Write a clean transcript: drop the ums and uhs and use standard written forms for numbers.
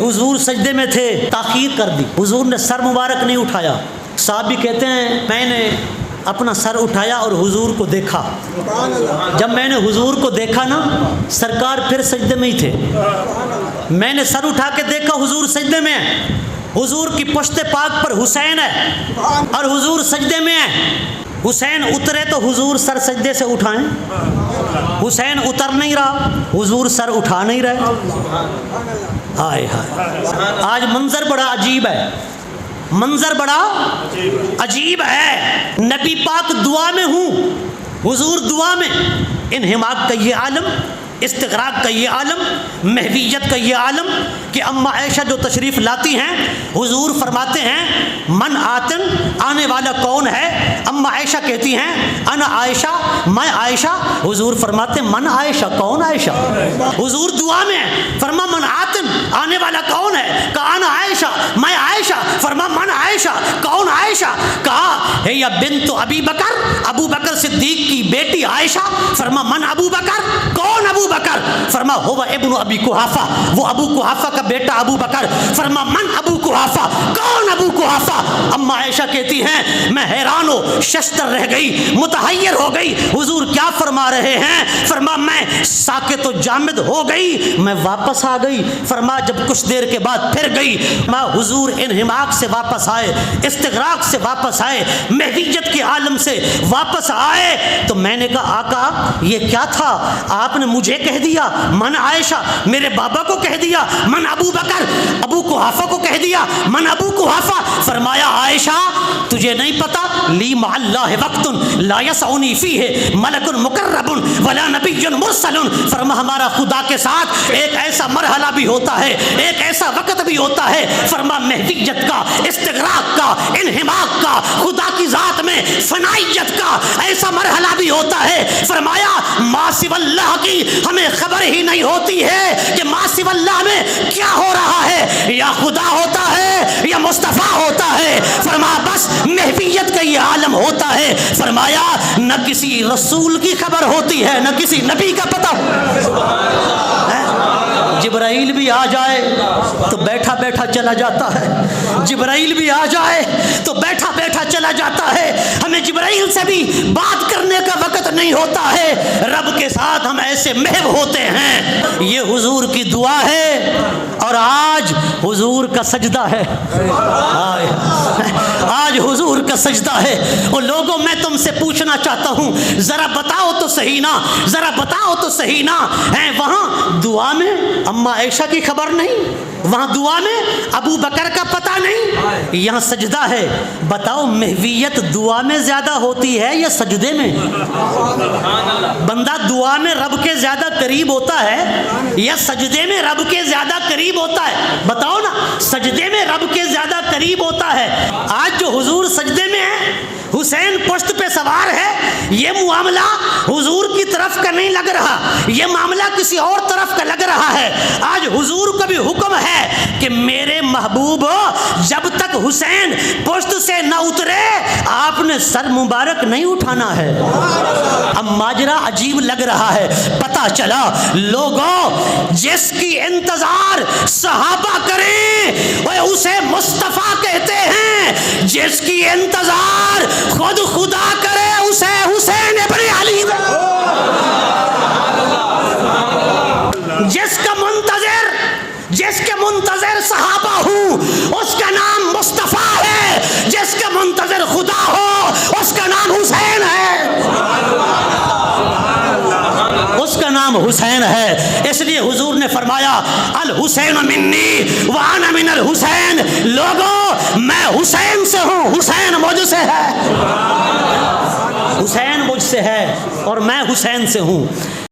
حضور سجدے میں تھے، تاخیر کر دی، حضور نے سر مبارک نہیں اٹھایا۔ صحابی کہتے ہیں میں نے اپنا سر اٹھایا اور حضور کو دیکھا، جب میں نے حضور کو دیکھا نا سرکار پھر سجدے میں ہی تھے، میں نے سر اٹھا کے دیکھا حضور سجدے میں ہیں، حضور کی پشت پاک پر حسین ہے اور حضور سجدے میں ہیں۔ حسین اترے تو حضور سر سجدے سے اٹھائیں، حسین اتر نہیں رہا، حضور سر اٹھا نہیں رہے۔ ہائے ہائے، آج منظر بڑا عجیب ہے، منظر بڑا عجیب ہے۔ نبی پاک دعا میں ہوں، حضور دعا میں، انہماک کا یہ عالم، استغراق کا یہ عالم، محویت کا یہ عالم کہ اما عائشہ جو تشریف لاتی ہیں حضور فرماتے ہیں من آتن، آنے والا کون ہے؟ اما عائشہ کہتی ہیں انا عائشہ، میں عائشہ، حضور فرماتے ہیں من عائشہ، کون عائشہ؟ حضور دعا میں فرما من آتن، آنے والا کون ہے؟ کہا انا عائشہ، میں عائشہ، فرما من عائشہ، کون عائشہ؟ کہا ہے یا بنت ابی بکر، ابو بکر صدیق کی بیٹی عائشہ، فرما من ابو بکر، کون ابو بکر؟ فرما ہوا ابن ابی قحافہ، وہ ابو قحافہ کا بیٹا ابو بکر، فرما من ابو قحافہ، کون ابو قحافہ؟ اما عائشہ کہتی ہیں میں حیران ہو ششتر رہ گئی، متحیر ہو گئی، حضور کیا فرما رہے ہیں؟ فرما میں ساکت و جامد ہو گئی، میں واپس آ گئی، فرما جب کچھ دیر کے بعد پھر گئی، میں حضور انہماک سے واپس آئے، استغراق سے واپس آئے، محویت کے عالم سے واپس آئے، تو میں نے کہا آقا یہ کیا تھا؟ آپ نے مجھے کہہ دیا من عائشہ، میرے بابا کو کہہ دیا من ابو بکر، ابو قحافہ کو کہہ دیا من ابو قحافہ۔ فرمایا عائشہ تجھے نہیں پتا لی مع اللہ وقت لا یسعنی فیہ ملک مقرب ولا نبی مرسل، فرما ہمارا خدا کے ساتھ ایک ایسا مرحلہ بھی ہوتا ہے، ایک ایسا وقت بھی ہوتا ہے، فرما محویت کا، استغراق کا، انہماک کا، خدا کی ذات میں فنائیت کا ایسا مرحلہ بھی ہوتا ہے۔ فرمایا ما سوی اللہ کی ہمیں خبر ہی نہیں ہوتی ہے کہ ما سوی اللہ میں کیا ہو رہا ہے، یا خدا ہوتا ہے یا مصطفیٰ ہوتا ہے، فرما بس محویت کا یہ عالم ہوتا ہے۔ فرمایا نہ کسی رسول کی خبر ہوتی ہے نہ کسی نبی کا پتہ۔ جبرائیل بھی آ جائے تو بیٹھا بیٹھا چلا جاتا ہے، جبرائیل بھی آ جائے تو بیٹھا بیٹھا چلا جاتا ہے، ہمیں جبرائیل سے بھی بات کرنے کا وقت نہیں ہوتا ہے، رب کے ساتھ ہم ایسے محو ہوتے ہیں۔ یہ حضور کی دعا ہے اور آج حضور کا سجدہ ہے، آج حضور کا سجدہ ہے۔ اور لوگوں میں تم سے پوچھنا چاہتا ہوں ذرا بتاؤ تو صحیح نا، ذرا بتاؤ تو صحیح نا، ہیں وہاں دعا میں اما عائشہ کی خبر نہیں، وہاں دعا میں ابو بکر کا پتہ نہیں، یہاں سجدہ ہے، بتاؤ محویت دعا میں زیادہ ہوتی ہے یا سجدے میں؟ بندہ دعا میں رب کے زیادہ قریب ہوتا ہے یا سجدے میں رب کے زیادہ قریب ہوتا ہے؟ بتاؤ نا، سجدے میں رب کے زیادہ قریب ہوتا ہے۔ آج جو حضور سجدے میں ہے، حسین پشت پہ سوار ہے، یہ معاملہ حضور کی طرف کا نہیں لگ رہا، یہ معاملہ کسی اور طرف کا لگ رہا ہے۔ آج حضور کا بھی حکم ہے کہ میرے محبوب جب تک حسین پشت سے نہ اترے آپ نے سر مبارک نہیں اٹھانا ہے۔ اب ماجرا عجیب لگ رہا ہے، پتہ چلا لوگوں جس کی انتظار صحابہ کریں وہ اسے مصطفیٰ کہتے ہیں، جس کی انتظار خود خدا کرے اسے حسین ابن علی، جس کے منتظر صحابہ ہوں اس کا نام مصطفیٰ ہے، جس کے منتظر خدا ہو اس کا نام حسین ہے، اس کا نام حسین ہے۔ اس لیے حضور نے فرمایا الحسین منی وانا من الحسین، لوگوں میں حسین سے ہوں، حسین مجھ سے ہے، حسین مجھ سے ہے اور میں حسین سے ہوں۔